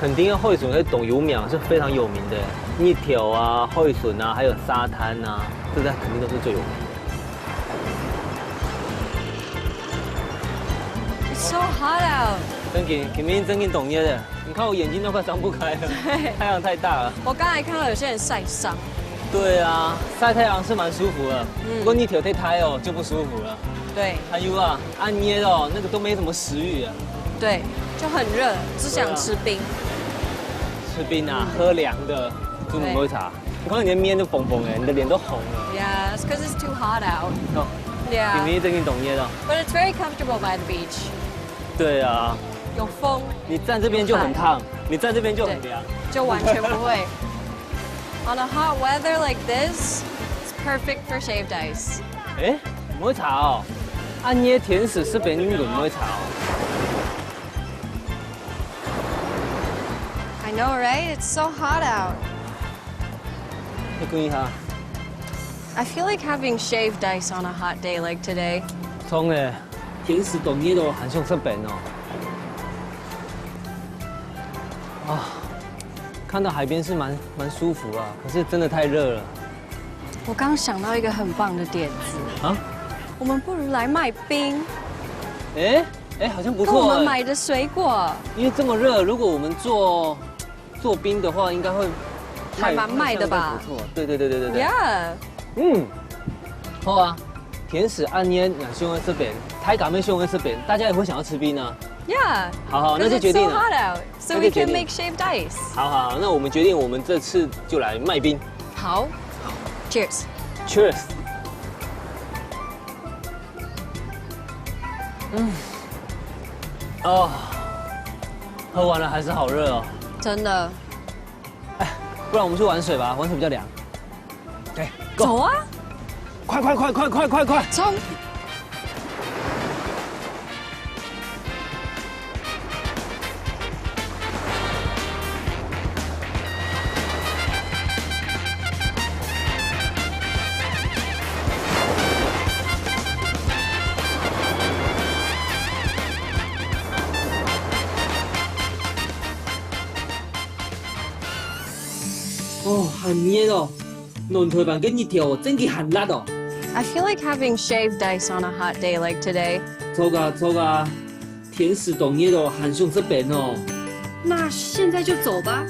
垦丁的惠笋跟董油苗是非常有名的，一条啊、惠笋啊，还有沙滩啊，这在垦丁都是最有名的。 It's so hot out。真给真给懂捏的，你看我眼睛都快张不开了，太阳太大了。我刚才看到有些人晒伤。对啊，晒太阳是蛮舒服的，不过你腿太胎哦就不舒服了。对，还有啊，按捏哦，那个都没什么食欲啊。对，就很热，只想吃冰。吃冰啊，喝凉的，就不会茶。我看你的面都红红的，你的脸都红了。 Yeah, it's because it's too hot out. 哦， Yeah. 给真给懂捏的。 But it's very comfortable by the beach. 对啊，有风，你站这边就很烫，你站这边就很凉，就完全不会。On a hot weather like this, it's perfect for shaved ice. 哎，不会茶哦，按捏甜食是别人不会茶哦。 I know, right? It's so hot out. 你注意下， I feel like having shaved ice on a hot day like today. 冲诶，甜食懂捏的很像这边哦。啊，看到海边是蛮舒服啊，可是真的太热了。我刚想到一个很棒的点子啊，我们不如来卖冰，哎，好像不跟我错哎。们买的水果，因为这么热，如果我们做冰的话，应该会还蛮卖的吧不错，对。 Yeah. 嗯，好啊，甜食按捏两兄在这边，台港面兄在这边，大家也会想要吃冰啊。 Yeah. 好，那 Because 就 it's 决 so 定了。 hot out, so 那 we 就决 can 定 make shaved ice. 好，那我们决定，我们这次就来卖冰。好，Cheers. Cheers。哦，喝完了还是好热哦。真的，不然我们去玩水吧，玩水比较凉。对，走啊，快！冲！哦，很熱哦，輪台板跟一條真嘅很辣哦。 I feel like having shaved ice on a hot day like today. 走噶，甜食懂捏的很像這邊哦。那现在就走吧。